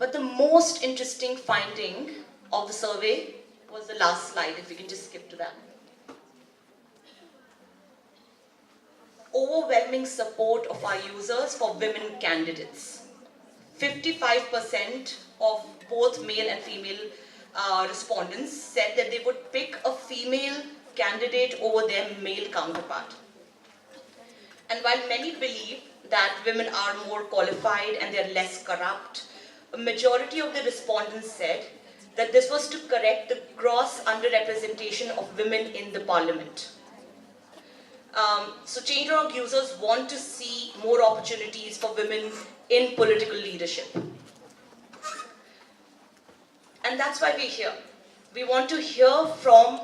But the most interesting finding of the survey was the last slide, if we can just skip to that. Overwhelming support of our users for women candidates. 55% of both male and female respondents said that they would pick a female candidate over their male counterpart. And while many believe that women are more qualified and they're less corrupt, a majority of the respondents said that this was to correct the gross underrepresentation of women in the parliament. So Change.org users want to see more opportunities for women in political leadership. And that's why we're here. We want to hear from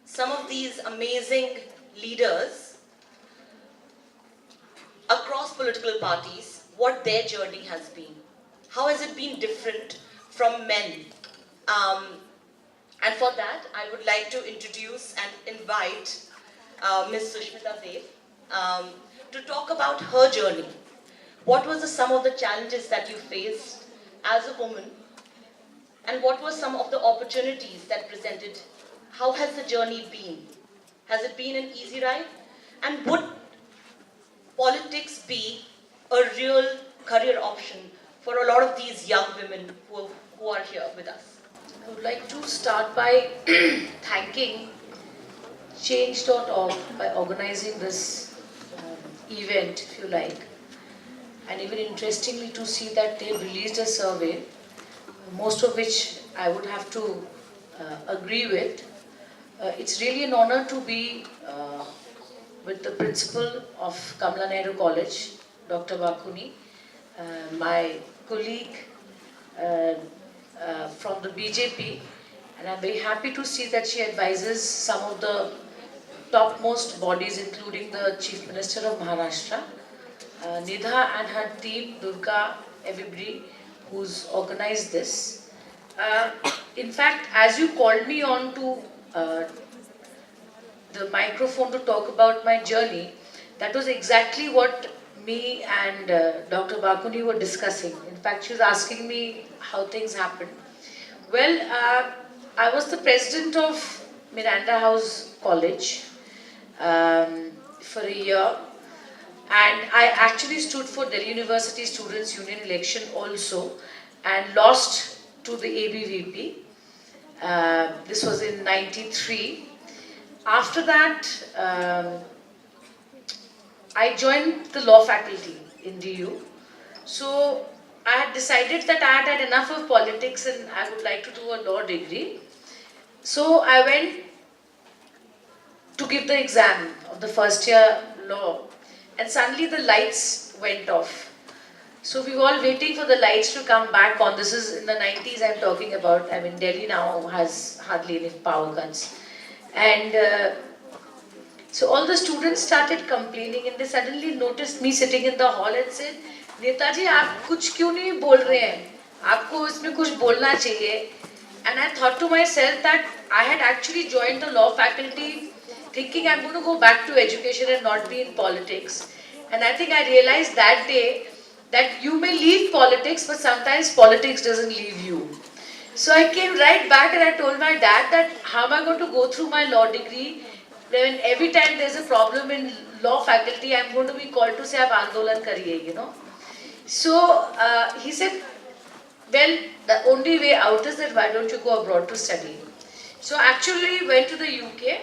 some of these amazing leaders across political parties what their journey has been. How has it been different from men? And for that, I would like to introduce and invite Ms. Sushmita Dev to talk about her journey. What was some of the challenges that you faced as a woman? And what were some of the opportunities that presented? How has the journey been? Has it been an easy ride? And would politics be a real career option for a lot of these young women who are here with us? I would like to start by thanking Change.org by organizing this event, if you like. And even interestingly to see that they released a survey, most of which I would have to agree with. It's really an honor to be with the principal of Kamala Nehru College, Dr. Bakuni, my colleague from the BJP, and I'm very happy to see that she advises some of the topmost bodies, including the Chief Minister of Maharashtra, Nidha and her team, Durga, everybody who's organized this. In fact, as you called me on to the microphone to talk about my journey, that was exactly what me and Dr. Bakuni were discussing. In fact, she was asking me how things happened. Well, I was the president of Miranda House College for a year, and I actually stood for Delhi University Students' Union election also and lost to the ABVP. This was in '93. After that, I joined the law faculty in DU. So I had decided that I had had enough of politics and I would like to do a law degree. So I went to give the exam of the first year law, and suddenly the lights went off. So we were all waiting for the lights to come back on. This is in the 90s I'm talking about. I mean, Delhi now has hardly any power cuts. And so all the students started complaining, and they suddenly noticed me sitting in the hall and said, Netaji, आप कुछ क्यों नहीं बोल रहे हैं? आपको इसमें कुछ बोलना चाहिए. And I thought to myself that I had actually joined the law faculty thinking I'm going to go back to education and not be in politics. And I think I realized that day that you may leave politics, but sometimes politics doesn't leave you. So I came right back and I told my dad that how am I going to go through my law degree when every time there's a problem in law faculty, I'm going to be called to say, "Aap aandolan kariye," you know. So he said, well, the only way out is that why don't you go abroad to study? So actually went to the UK.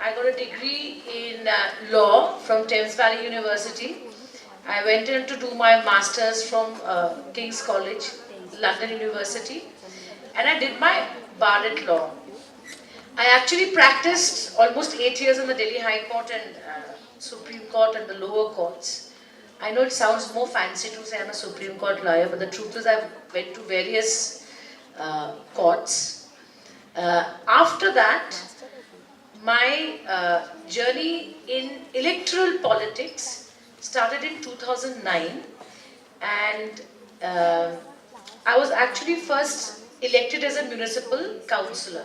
I got a degree in law from Thames Valley University. I went in to do my masters from King's College, London University, and I did my bar at law. I actually practiced almost 8 years in the Delhi High Court and Supreme Court and the lower courts. I know it sounds more fancy to say I'm a Supreme Court lawyer, but the truth is I went to various courts. After that, my journey in electoral politics started in 2009, and I was actually first elected as a municipal councillor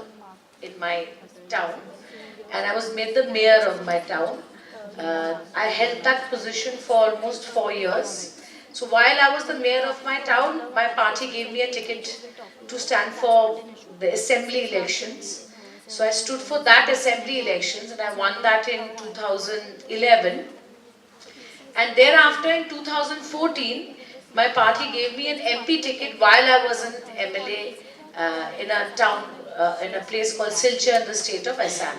in my town, and I was made the mayor of my town. I held that position for almost 4 years. So while I was the mayor of my town, my party party gave me a ticket to stand for the assembly elections. So I stood for that assembly elections and I won that in 2011. And thereafter in 2014, my party gave me an MP ticket while I was an MLA in a town, in a place called Silchar in the state of Assam.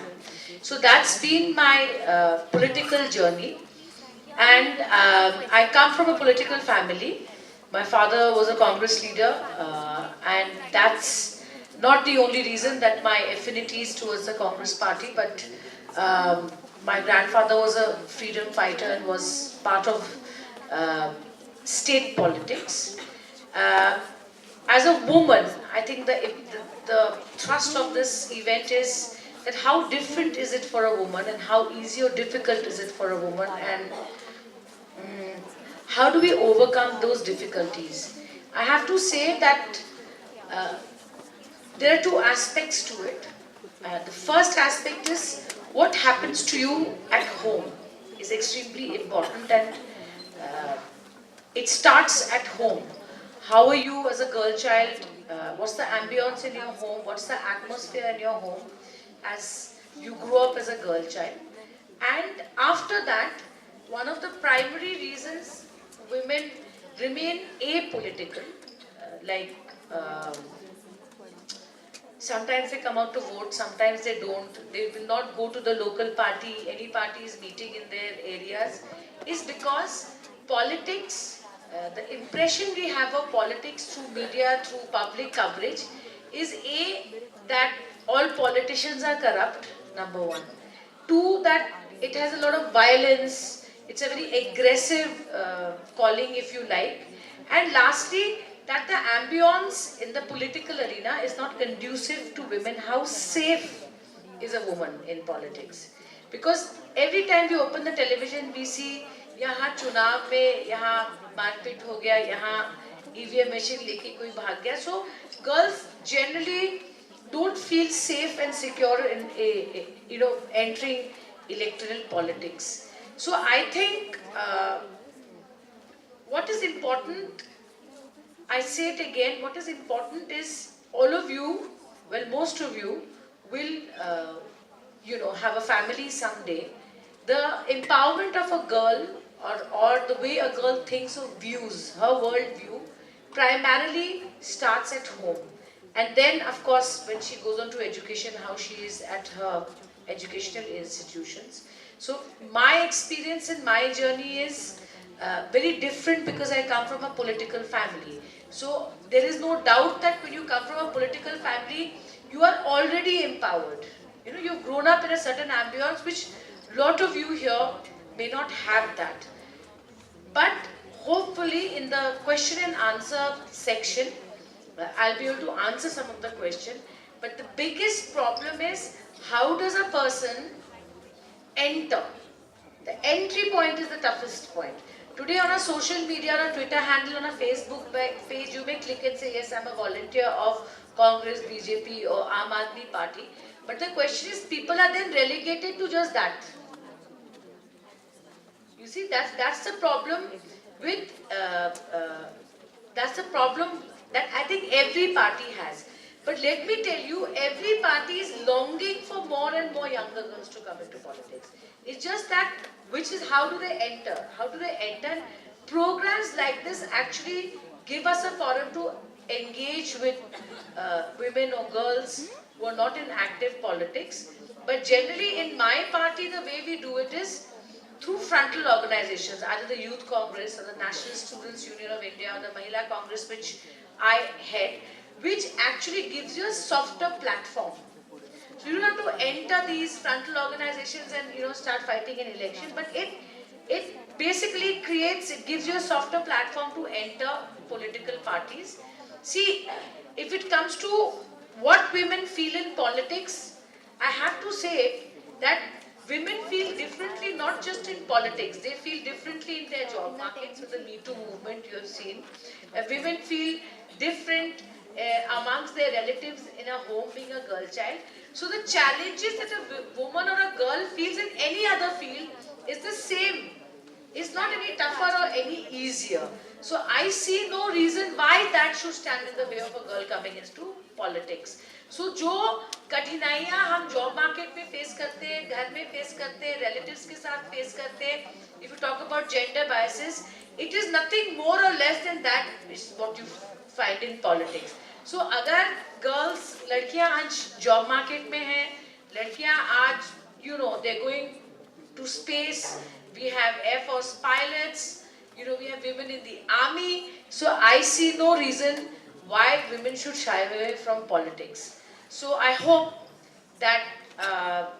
So that's been my political journey. And I come from a political family. My father was a Congress leader, and that's not the only reason that my affinities towards the Congress party, but my grandfather was a freedom fighter and was part of uh, state politics. Uh, as a woman, I think the thrust of this event is that how different is it for a woman and how easy or difficult is it for a woman, and how do we overcome those difficulties? I have to say that uh, there are two aspects to it. The first aspect is what happens to you at home is extremely important, and uh, it starts at home. How are you as a girl child? What's the ambience in your home? What's the atmosphere in your home as you grow up as a girl child? And after that, one of the primary reasons women remain apolitical, like sometimes they come out to vote, sometimes they don't. They will not go to the local party, any party is meeting in their areas, is because politics, the impression we have of politics through media, through public coverage, is A, that all politicians are corrupt, number one. Two, that it has a lot of violence, it's a very aggressive calling, if you like. And lastly, that the ambience in the political arena is not conducive to women. How safe is a woman in politics? Because every time we open the television, we see यहाँ चुनाव में यहाँ मारपीट हो गया, यहाँ EVM machine लेके कोई भाग गया. So girls generally don't feel safe and secure in entering electoral politics. So I think what is important, I say it again, what is important is all of you, well, most of you will, have a family someday. The empowerment of a girl, or the way a girl thinks or views her world view, primarily starts at home. And then, of course, when she goes on to education, how she is at her educational institutions. So my experience and my journey is very different because I come from a political family. So there is no doubt that when you come from a political family, you are already empowered. You've grown up in a certain ambience which a lot of you here may not have that. But hopefully in the question and answer section, I'll be able to answer some of the question. But the biggest problem is, how does a person enter? The entry point is the toughest point. Today on a social media, on a Twitter handle, on a Facebook page, you may click and say, yes, I'm a volunteer of Congress, BJP or Aam Aadmi Party. But the question is, people are then relegated to just that. You see, that's the problem with, that's the problem that I think every party has. But let me tell you, every party is longing for more and more younger girls to come into politics. It's just that, how do they enter? How do they enter? Programs like this actually give us a forum to engage with women or girls who are not in active politics. But generally in my party, the way we do it is through frontal organizations, either the Youth Congress or the National Students Union of India or the Mahila Congress, which I head, which actually gives you a softer platform. So you don't have to enter these frontal organizations and start fighting an election, but it basically gives you a softer platform to enter political parties. See, if it comes to what women feel in politics, I have to say that women feel differently, not just in politics. They feel differently in their job markets. With the Me Too movement you have seen, women feel different amongst their relatives in a home, being a girl child. So the challenges that a woman or a girl feels in any other field is the same. It's not any tougher or any easier. So I see no reason why that should stand in the way of a girl coming into politics. So जो कठिनाइयाँ हम job market में face करते हैं, घर में face करते हैं, relatives के साथ face करते हैं, if you talk about gender biases, it is nothing more or less than that is what you find in politics. So अगर girls लड़कियाँ आज job market में हैं, लड़कियाँ आज they're going to space, we have Air Force pilots, we have women in the army. So I see no reason why women should shy away from politics. So I hope that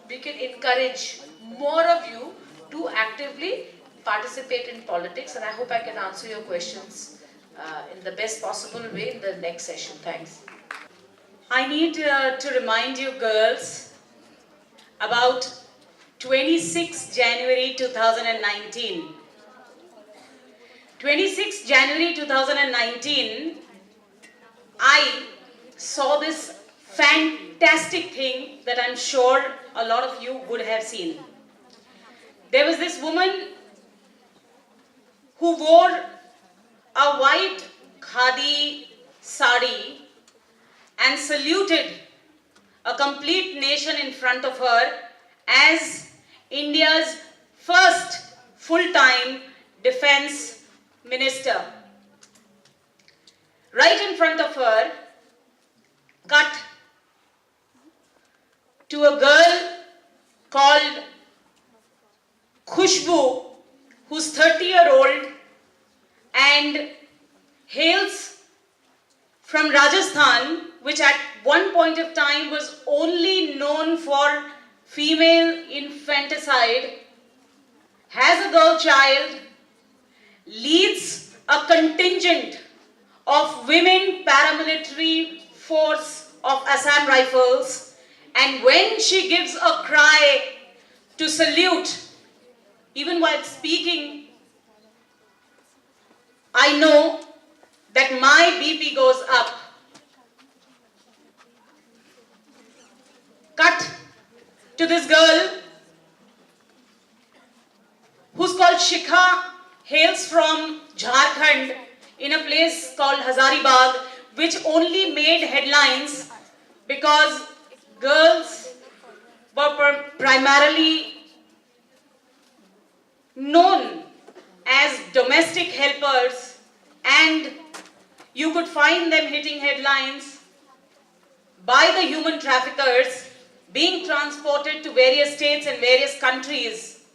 we can encourage more of you to actively participate in politics, and I hope I can answer your questions in the best possible way in the next session. Thanks. I need to remind you girls about 26 January 2019. 26 January 2019, I saw this fantastic thing that I'm sure a lot of you would have seen. There was this woman who wore a white khadi sari and saluted a complete nation in front of her as India's first full-time defense minister. Right in front of her, cut to a girl called Khushbu, who's 30-year-old and hails from Rajasthan, which at one point of time was only known for female infanticide, has a girl child, leads a contingent of women paramilitary force of Assam Rifles, and when she gives a cry to salute, even while speaking, I know that my BP goes up. Cut to this girl who's called Shikha, hails from Jharkhand in a place called Hazaribagh, which only made headlines because girls were primarily known as domestic helpers, and you could find them hitting headlines by the human traffickers being transported to various states and various countries.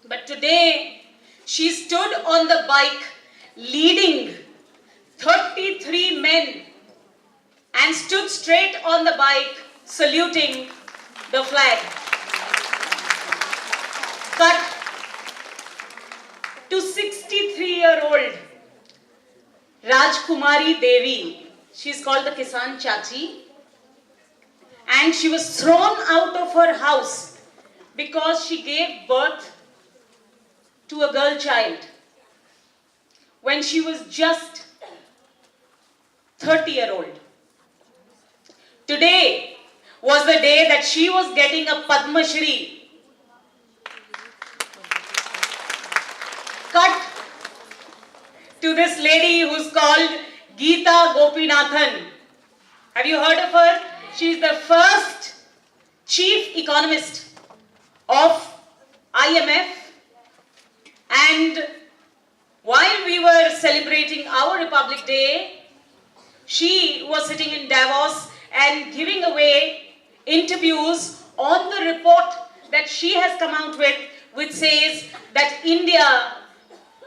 But today, she stood on the bike leading 33 men and stood straight on the bike saluting the flag. Cut to 63-year-old Rajkumari Devi. She's called the Kisan Chachi, and she was thrown out of her house because she gave birth to a girl child when she was just 30-year-old. Today was the day that she was getting a Padma Shri. Cut to this lady who's called Geeta Gopinathan. Have you heard of her? She's the first chief economist of IMF. And while we were celebrating our Republic Day, she was sitting in Davos and giving away interviews on the report that she has come out with, which says that India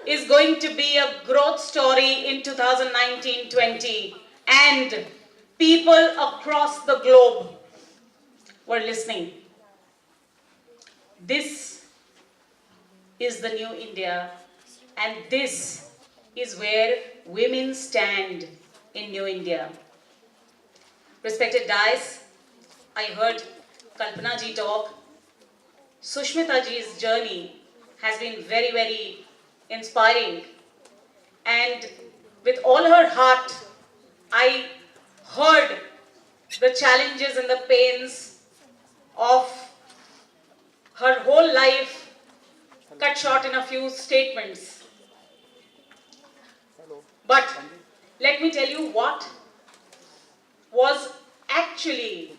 is going to be a growth story in 2019-20, and people across the globe were listening. This is the new India, and this is where women stand in New India. Respected dais, I heard Kalpana ji talk. Sushmita ji's journey has been very, very inspiring, and with all her heart, I heard the challenges and the pains of her whole life cut short in a few statements. But let me tell you what was actually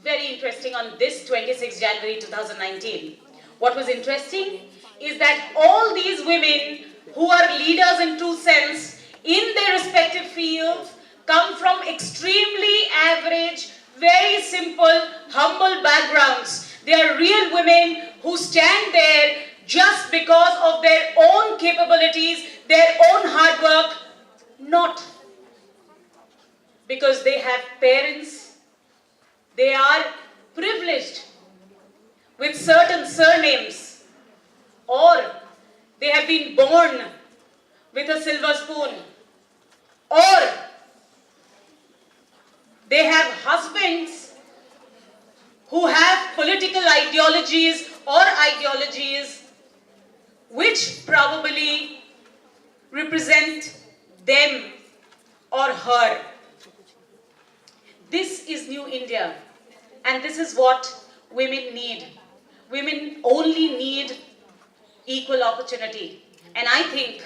very interesting on this 26 January 2019. What was interesting is that all these women who are leaders in true sense in their respective fields come from extremely average, very simple, humble backgrounds. They are real women who stand there just because of their own capabilities, their own hard work, not because they have parents. They are privileged with certain surnames, or they have been born with a silver spoon, or they have husbands who have political ideologies or ideologies which probably represent them or her. This is New India, and this is what women need. Women only need equal opportunity. And I think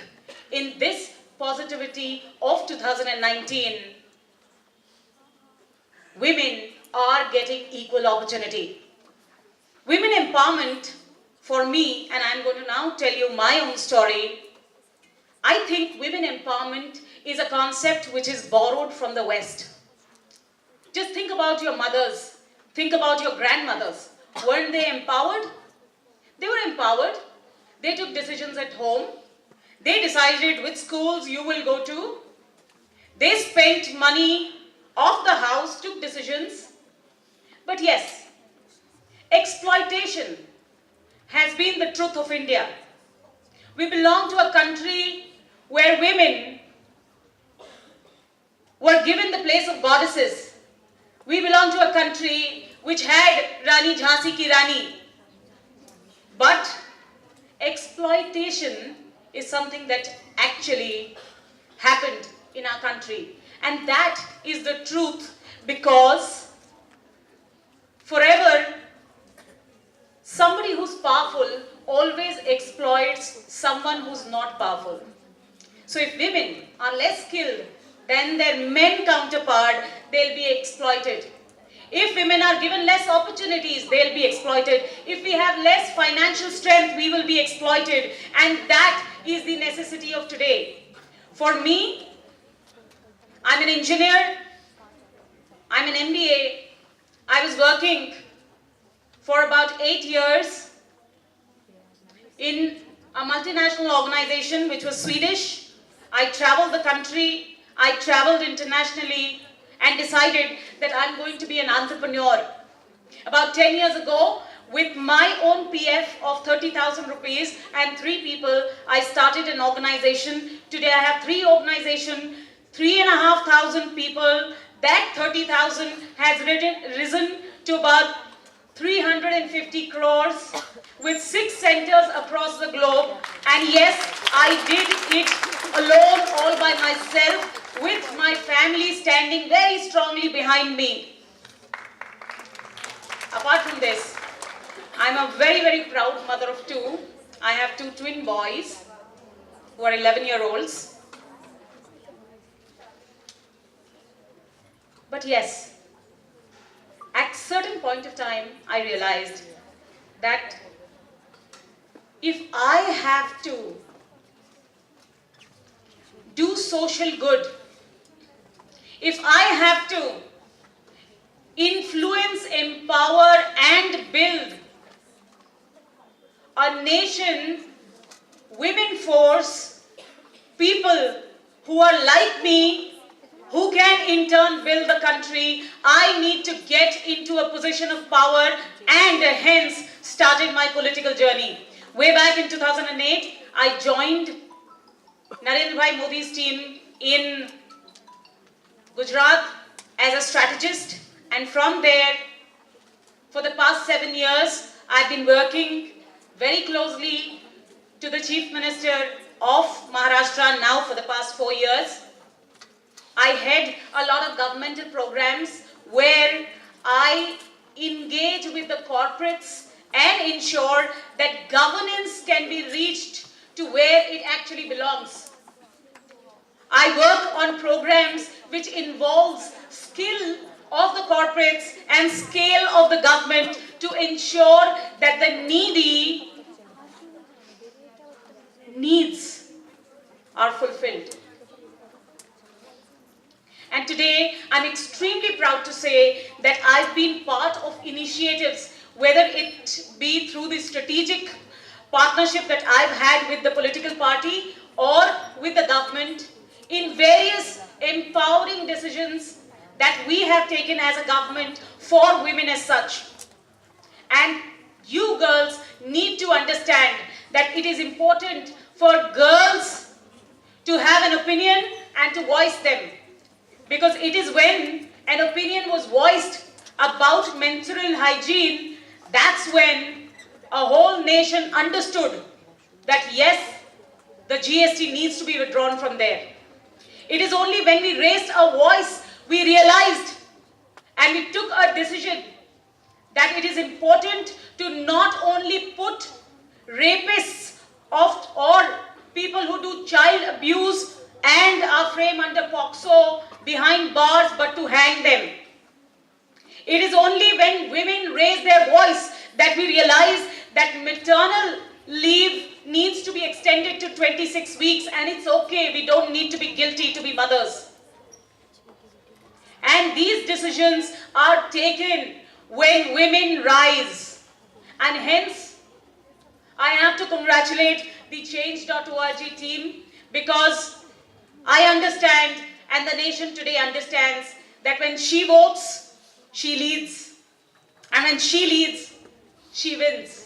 in this positivity of 2019, women are getting equal opportunity. Women empowerment, for me, and I'm going to now tell you my own story, I think women empowerment is a concept which is borrowed from the West. Just think about your mothers, think about your grandmothers. Weren't they empowered? They were empowered. They took decisions at home. They decided which schools you will go to. They spent money off the house, took decisions. But yes, exploitation has been the truth of India. We belong to a country where women were given the place of goddesses. We belong to a country which had Rani Jhansi Ki Rani. But exploitation is something that actually happened in our country. And that is the truth, because forever somebody who's powerful always exploits someone who's not powerful. So if women are less skilled than their men counterpart, they'll be exploited. If women are given less opportunities, they'll be exploited. If we have less financial strength, we will be exploited. And that is the necessity of today. For me, I'm an engineer, I'm an MBA. I was working for about 8 years in a multinational organization which was Swedish. I traveled the country, I traveled internationally, and decided that I'm going to be an entrepreneur. About 10 years ago, with my own PF of 30,000 rupees and 3 people, I started an organization. Today I have 3 organizations, 3,500 people. That 30,000 has risen to about 350 crores with 6 centers across the globe. And yes, I did it alone, all by myself, with my family standing very strongly behind me. Apart from this, I'm a very, very proud mother of 2. I have 2 twin boys who are 11-year-olds. But yes, at a certain point of time, I realized that if I have to do social good, if I have to influence, empower, and build a nation, women force, people who are like me, who can in turn build the country, I need to get into a position of power, and hence started my political journey. Way back in 2008, I joined Narendra Bhai Modi's team in Gujarat as a strategist, and from there, for the past 7 years, I've been working very closely to the Chief Minister of Maharashtra now for the past 4 years. I head a lot of governmental programs where I engage with the corporates and ensure that governance can be reached to where it actually belongs. I work on programs which involves skill of the corporates and scale of the government to ensure that the needy needs are fulfilled. And today, I'm extremely proud to say that I've been part of initiatives, whether it be through the strategic partnership that I've had with the political party or with the government, in various empowering decisions that we have taken as a government for women as such. And you girls need to understand that it is important for girls to have an opinion and to voice them. Because it is when an opinion was voiced about menstrual hygiene, that's when a whole nation understood that yes, the GST needs to be withdrawn from there. It is only when we raised our voice, we realized and we took a decision that it is important to not only put rapists or people who do child abuse and are framed under POCSO behind bars, but to hang them. It is only when women raise their voice that we realize that maternal leave needs to be extended to 26 weeks, and it's okay, we don't need to be guilty to be mothers. And these decisions are taken when women rise. And hence, I have to congratulate the Change.org team, because I understand, and the nation today understands, that when she votes, she leads. And when she leads, she wins.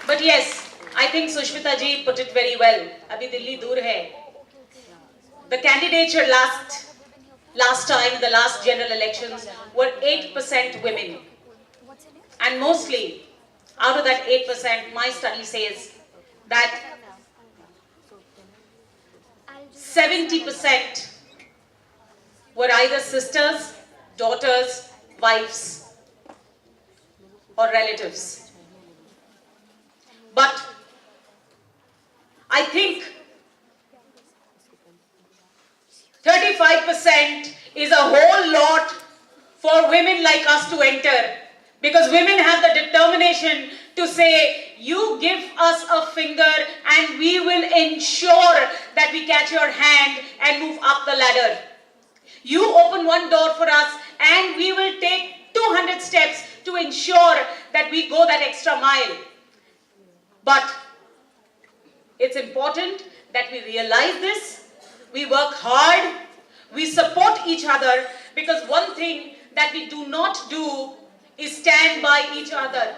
But yes, I think Sushmita ji put it very well. Abhi Delhi dur hai. The candidature last time, the last general elections, were 8% women. And mostly, out of that 8%, my study says that 70% were either sisters, daughters, wives, or relatives. But I think 35% is a whole lot for women like us to enter, because women have the determination to say, you give us a finger and we will ensure that we catch your hand and move up the ladder. You open one door for us and we will take 200 steps to ensure that we go that extra mile. But it's important that we realize this, we work hard, we support each other, because one thing that we do not do is stand by each other.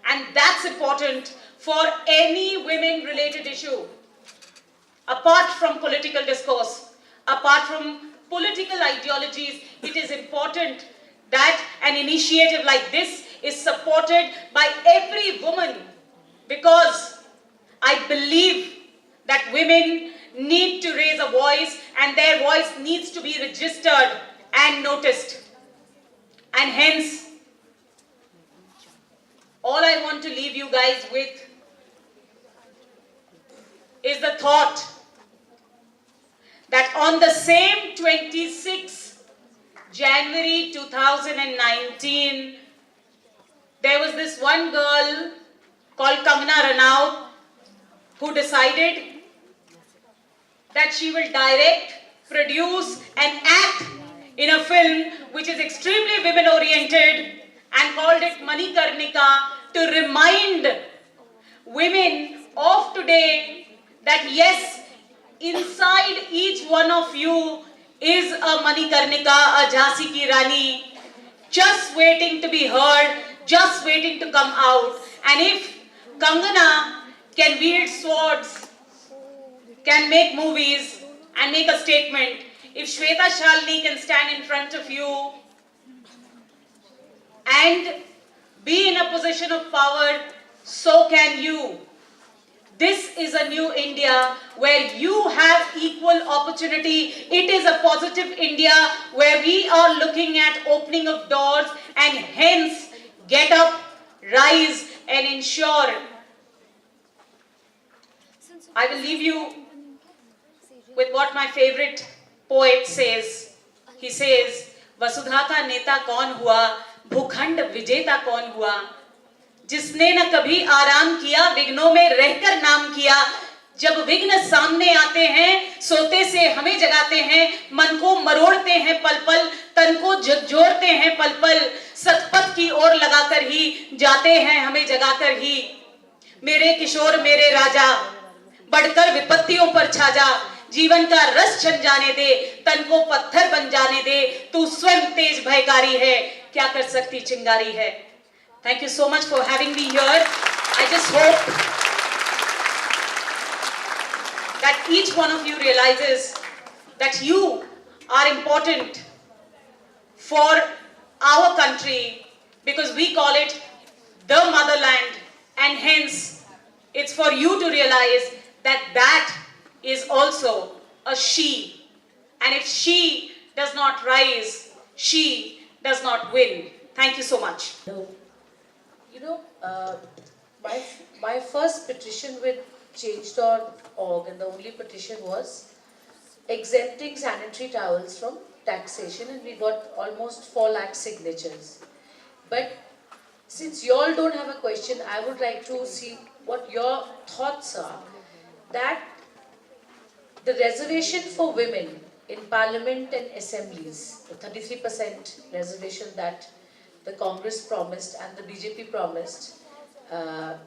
And that's important for any women-related issue. Apart from political discourse, apart from political ideologies, it is important that an initiative like this is supported by every woman, because I believe that women need to raise a voice and their voice needs to be registered and noticed. And hence, all I want to leave you guys with is the thought that on the same 26th January 2019, there was this one girl called Kangana Ranaut who decided that she will direct, produce and act in a film which is extremely women-oriented and called it Manikarnika, to remind women of today that yes, inside each one of you is a Manikarnika, a Jhansi ki Rani, just waiting to be heard, just waiting to come out. And if Kangana can wield swords, can make movies and make a statement, if Shweta Shalini can stand in front of you and be in a position of power, so can you. This is a new India where you have equal opportunity. It is a positive India where we are looking at opening of doors, and hence get up, rise and ensure I will leave you with what my favorite poet says. He says, वसुधा का नेता कौन हुआ, भूखंड विजेता कौन हुआ, जिसने न कभी आराम किया, विघ्नों में रहकर नाम किया. जब विघ्न सामने आते हैं, सोते से हमें जगाते हैं, मन को मरोड़ते हैं पल पल, तन को जोड़ते हैं पल पल, सतपथ की ओर लगाकर ही जाते हैं हमें जगाकर ही. मेरे किशोर मेरे राजा, बढ़कर विपत्तियों पर छा जा, जीवन का रस छन जाने दे, तन को पत्थर बन जाने दे, तू स्वयं तेज भयकारी है, क्या कर सकती चिंगारी है. Thank you so much for having me here. I just hope that each one of you realizes that you are important for our country, because we call it the motherland, and hence it's for you to realize that that is also a she, and if she does not rise, she does not win. Thank you so much. You know, my first petition with Change.org, and the only petition was exempting sanitary towels from taxation, and we got almost 4 lakh signatures. But since you all don't have a question, I would like to see what your thoughts are, that the reservation for women in parliament and assemblies, the 33% reservation that the Congress promised and the BJP promised,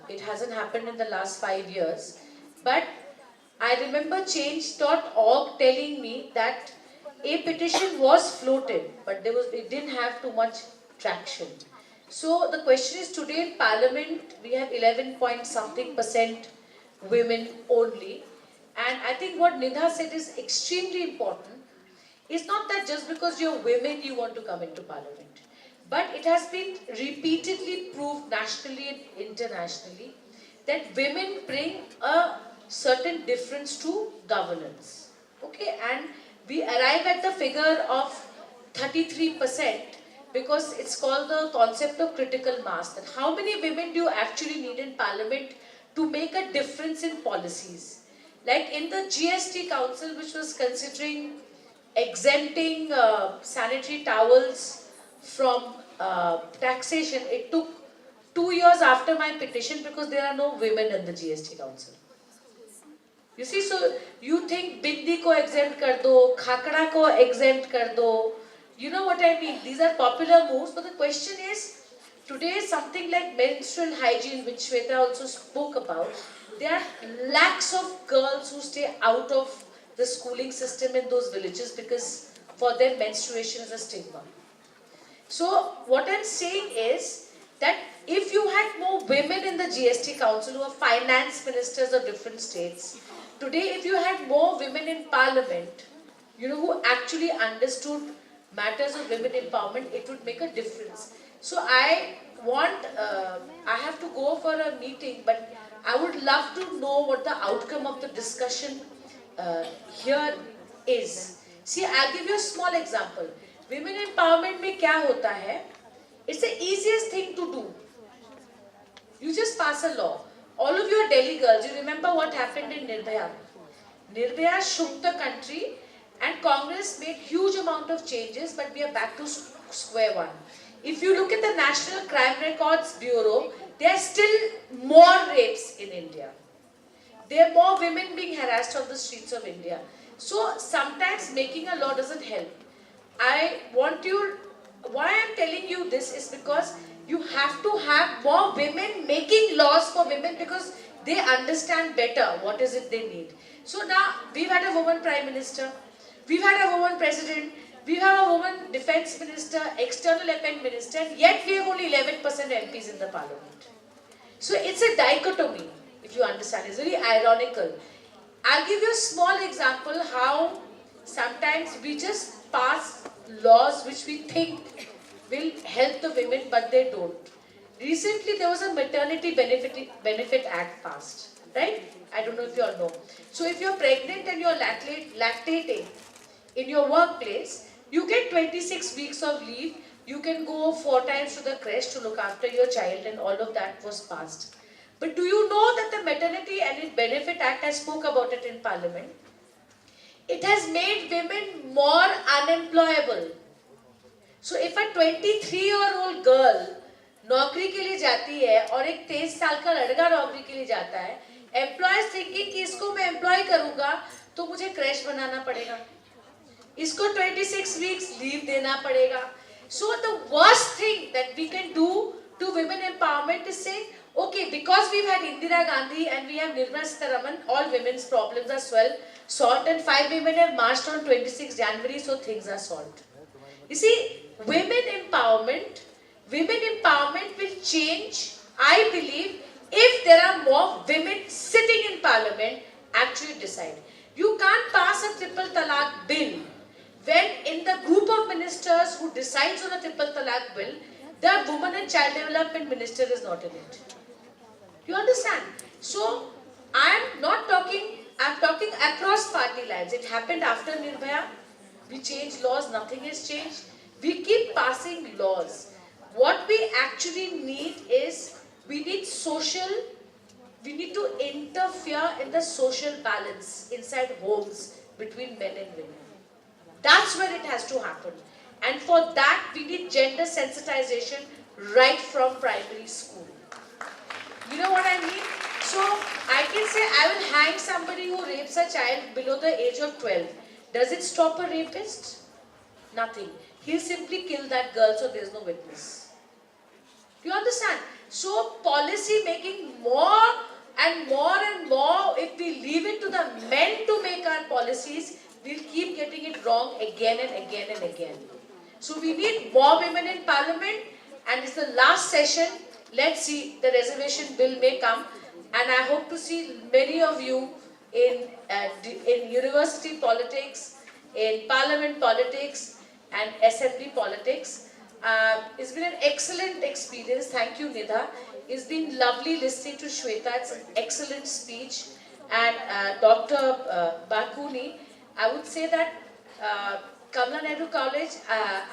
it hasn't happened in the last 5 years. But I remember Change.org telling me that a petition was floated, but it didn't have too much traction. So the question is, today in Parliament we have 11 point something percent women only, and I think what Nidha said is extremely important. It's not that just because you're women you want to come into Parliament, but it has been repeatedly proved nationally and internationally that women bring a certain difference to governance. Okay, and we arrive at the figure of 33% because it's called the concept of critical mass. That how many women do you actually need in Parliament to make a difference in policies? Like in the GST Council, which was considering exempting sanitary towels from taxation, it took 2 years after my petition because there are no women in the GST Council. You see, so you think bindi ko exempt kar do, khakra ko exempt kar do. You know what I mean? These are popular moves, but the question is, today something like menstrual hygiene, which Shweta also spoke about, there are lakhs of girls who stay out of the schooling system in those villages because for them menstruation is a stigma. So what I'm saying is that if you had more women in the GST Council who are finance ministers of different states, today if you had more women in Parliament, you know, who actually understood matters of women empowerment, it would make a difference. So I have to go for a meeting, but I would love to know what the outcome of the discussion here is. See, I'll give you a small example. Women empowerment में क्या होता है? It's the easiest thing to do. You just pass a law. All of you are Delhi girls. You remember what happened in Nirbhaya? Nirbhaya shook the country, and Congress made huge amount of changes, but we are back to square one. If you look at the National Crime Records Bureau, there are still more rapes in India. There are more women being harassed on the streets of India. So sometimes making a law doesn't help. Why I'm telling you this is because you have to have more women making laws for women because they understand better what is it they need. So now we've had a woman Prime Minister, we've had a woman President, we have a woman Defence Minister, External Affairs Minister, and yet we have only 11% MPs in the Parliament. So it's a dichotomy, if you understand. It's very ironical. I'll give you a small example how sometimes we just pass laws which we think will help the women, but they don't. Recently there was a maternity benefit act passed, right? I don't know if you all know. So if you're pregnant and you're lactating in your workplace, you get 26 weeks of leave. You can go 4 times to the creche to look after your child, and all of that was passed. But do you know that the Maternity and Benefit Act, I spoke about it in Parliament, it has made women more unemployable. So if a 23-year-old girl नौकरी के लिए जाती है और एक 23 साल का लड़का नौकरी के लिए जाता है, एम्प्लॉयर्स थिंकिंग कि इसको मैं एम्प्लॉय करूंगा तो मुझे क्रैश बनाना पड़ेगा, इसको 26 weeks लीव देना पड़ेगा. So the worst thing that we can do to women empowerment is say, okay, because we've had Indira Gandhi and we have Nirmala Sitharaman, all women's problems are solved, and 5 women have marched on 26 January, so things are solved. You see, women empowerment will change, I believe, if there are more women sitting in parliament actually decide. You can't pass a triple talaq bill when in the group of ministers who decides on a triple talaq bill, the woman and child development minister is not in it. You understand? So, I'm talking across party lines. It happened after Nirbhaya. We changed laws, nothing has changed. We keep passing laws. What we actually need is, we need to interfere in the social balance inside homes between men and women. That's where it has to happen. And for that, we need gender sensitization right from primary school. You know what I mean? So, I can say I will hang somebody who rapes a child below the age of 12. Does it stop a rapist? Nothing. He'll simply kill that girl so there's no witness. Do you understand? So, policy making more and more and more, if we leave it to the men to make our policies, we'll keep getting it wrong again and again and again. So, we need more women in parliament, and it's the last session. Let's see, the reservation bill may come, and I hope to see many of you in university politics, in parliament politics, and assembly politics. It's been an excellent experience. Thank you, Nidha. It's been lovely listening to Shweta. It's an excellent speech. And Dr. Bakuni, I would say that Kamala Nehru College,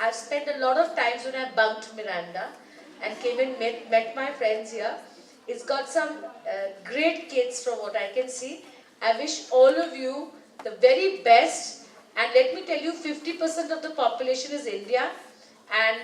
I've spent a lot of times when I bunked Miranda and came and met my friends here. It's got some great kids from what I can see. I wish all of you the very best. And let me tell you, 50% of the population is India. And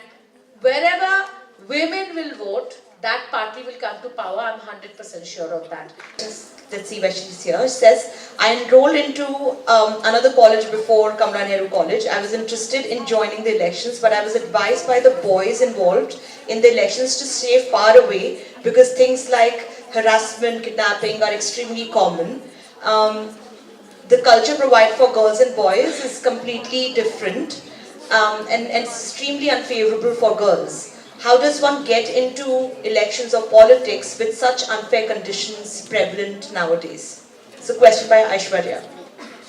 wherever women will vote, that party will come to power. I'm 100% sure of that. Let's see where she's here. She says, I enrolled into another college before Kamala Nehru College. I was interested in joining the elections, but I was advised by the boys involved in the elections to stay far away because things like harassment, kidnapping are extremely common. The culture provided for girls and boys is completely different and extremely unfavorable for girls. How does one get into elections or politics with such unfair conditions prevalent nowadays? It's a question by Aishwarya.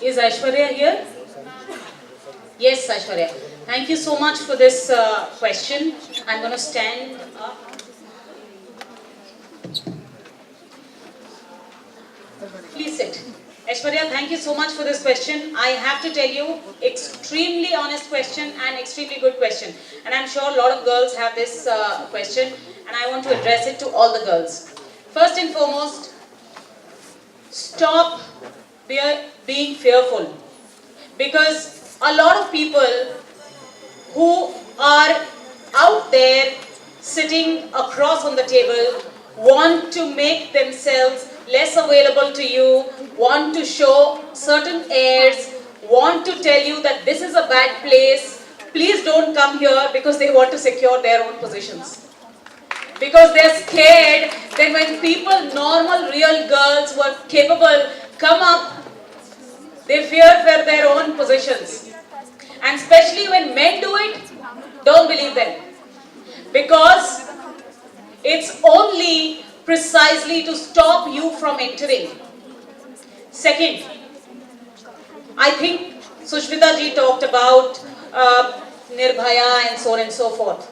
Is Aishwarya here? Yes, Aishwarya. Thank you so much for this question. I'm going to stand up. Please sit. Aishwarya, thank you so much for this question. I have to tell you, extremely honest question and extremely good question. And I'm sure a lot of girls have this question, and I want to address it to all the girls. First and foremost, stop being fearful. Because a lot of people who are out there sitting across on the table want to make themselves less available to you, want to show certain airs, want to tell you that this is a bad place. Please don't come here because they want to secure their own positions. Because they're scared that when people, normal, real girls who are capable, come up, they fear for their own positions. And especially when men do it, don't believe them. Because it's only precisely to stop you from entering. Second, I think Sushmita ji talked about Nirbhaya and so on and so forth.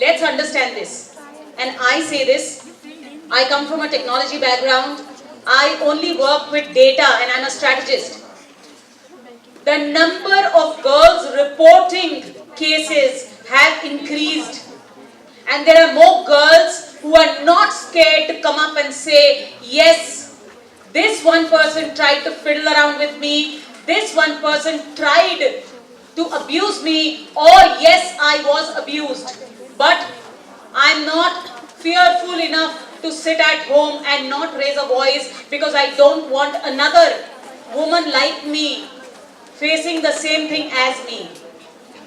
Let's understand this. And I say this, I come from a technology background. I only work with data and I'm a strategist. The number of girls reporting cases have increased. And there are more girls who are not scared to come up and say, yes, this one person tried to fiddle around with me, this one person tried to abuse me, or yes, I was abused. But I'm not fearful enough to sit at home and not raise a voice because I don't want another woman like me facing the same thing as me.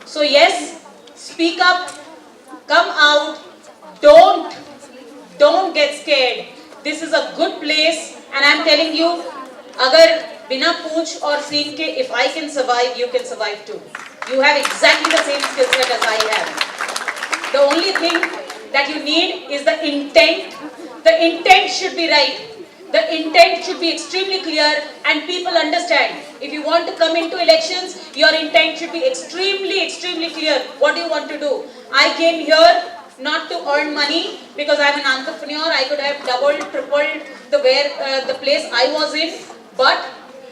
So yes, speak up, come out, don't don't get scared. This is a good place, and I'm telling you, अगर बिना पूछ और सीख के if I can survive, you can survive too. You have exactly the same skill set as I have. The only thing that you need is the intent. The intent should be right. The intent should be extremely clear and people understand. If you want to come into elections, your intent should be extremely clear. What do you want to do? I came here not to earn money because I'm an entrepreneur. I could have doubled, tripled the place I was in, but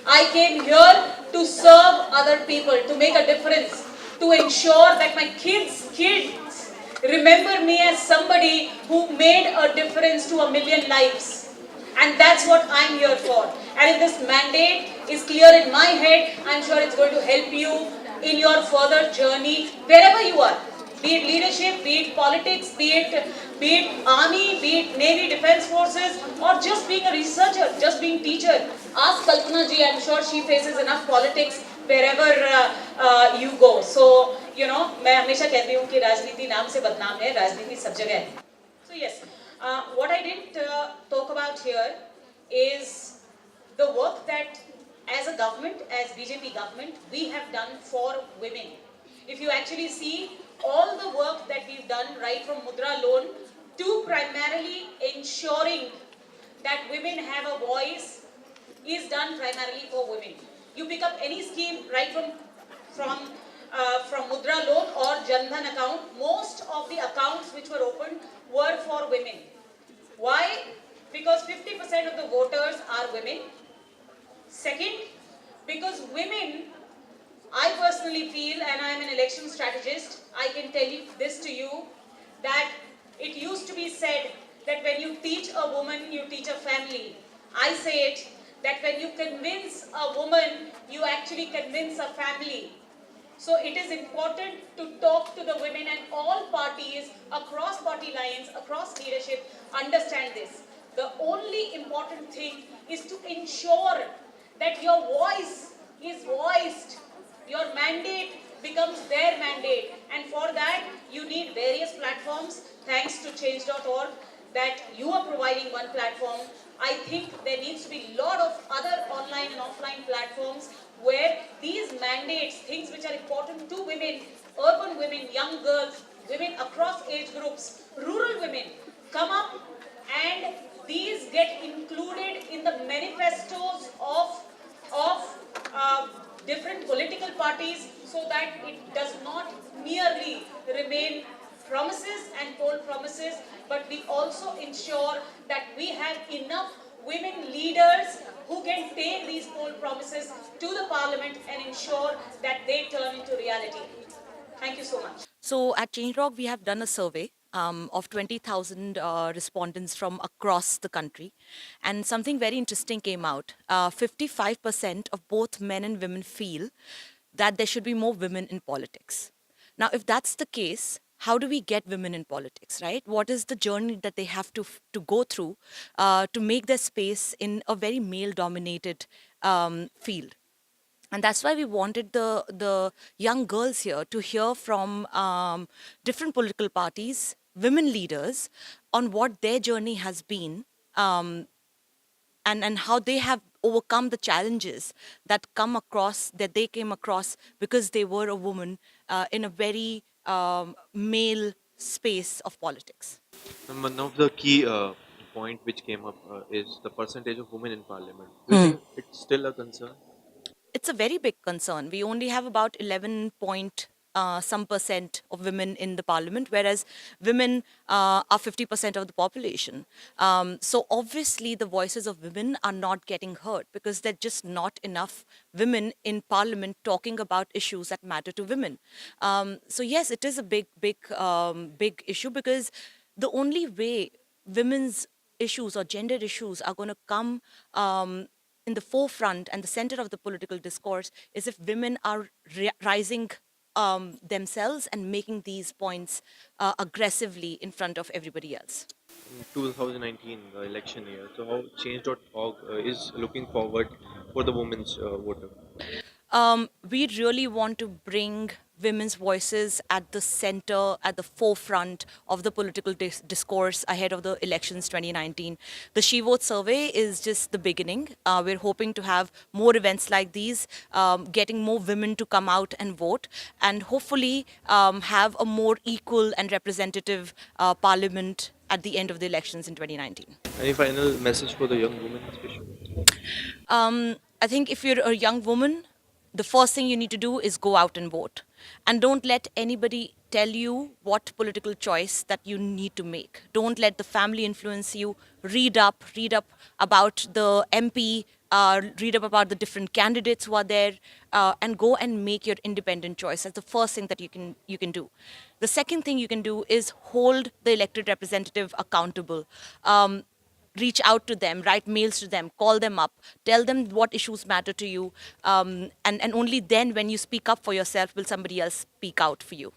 I came here to serve other people, to make a difference, to ensure that my kids remember me as somebody who made a difference to a million lives. And that's what I'm here for. And if this mandate is clear in my head, I'm sure it's going to help you in your further journey, wherever you are. Be it leadership, be it politics, be it army, be it Navy, Defense Forces, or just being a researcher, just being teacher. Ask Kalpana ji, I'm sure she faces enough politics wherever you go. So, you know, मैं हमेशा कहती हूँ कि राजनीति नाम से बदनाम है, राजनीति सब जगह है. So yes, what I didn't talk about here is the work that as a government, as BJP government, we have done for women. If you actually see all the work that we've done right from Mudra loan to primarily ensuring that women have a voice is done primarily for women. You pick up any scheme right from Mudra loan or Jan Dhan account, most of the accounts which were opened were for women. Why? Because 50% of the voters are women. Second, because women, I personally feel, and I am an election strategist, I can tell you this to you, that it used to be said that when you teach a woman, you teach a family. I say it, that when you convince a woman, you actually convince a family. So it is important to talk to the women, and all parties across party lines, across leadership understand this. The only important thing is to ensure that your voice is voiced. Your mandate becomes their mandate, and for that you need various platforms. Thanks to change.org that you are providing one platform. I think there needs to be a lot of other online and offline platforms where these mandates, things which are important to women, urban women, young girls, women across age groups, rural women, come up and these get included in the manifestos of different political parties, so that it does not merely remain promises and poll promises, but we also ensure that we have enough women leaders who can take these poll promises to the parliament and ensure that they turn into reality. Thank you so much. So at ChangeRock, we have done a survey of 20,000 respondents from across the country. And something very interesting came out. 55% of both men and women feel that there should be more women in politics. Now, if that's the case, how do we get women in politics, right? What is the journey that they have to go through to make their space in a very male-dominated field? And that's why we wanted the young girls here to hear from different political parties, women leaders, on what their journey has been, and how they have overcome the challenges that they came across because they were a woman in a very male space of politics. And one of the key point which came up is the percentage of women in parliament. Do you think it's still a concern? It's a very big concern. We only have about 11 point some percent of women in the parliament, whereas women are 50% of the population. So obviously, the voices of women are not getting heard because there are just not enough women in parliament talking about issues that matter to women. So yes, it is a big issue, because the only way women's issues or gender issues are going to come in the forefront and the center of the political discourse is if women are rising themselves and making these points aggressively in front of everybody else. In 2019, the election year. So how Change.org is looking forward for the women's voter? We really want to bring women's voices at the center, at the forefront of the political discourse ahead of the elections 2019. The She Vote survey is just the beginning. We're hoping to have more events like these, getting more women to come out and vote, and hopefully have a more equal and representative parliament at the end of the elections in 2019. Any final message for the young women, especially? I think if you're a young woman, the first thing you need to do is go out and vote. And don't let anybody tell you what political choice that you need to make. Don't let the family influence you. Read up about the MP, read up about the different candidates who are there, and go and make your independent choice. That's the first thing that you can do. The second thing you can do is hold the elected representative accountable. Reach out to them, write mails to them, call them up, tell them what issues matter to you, and only then when you speak up for yourself will somebody else speak out for you.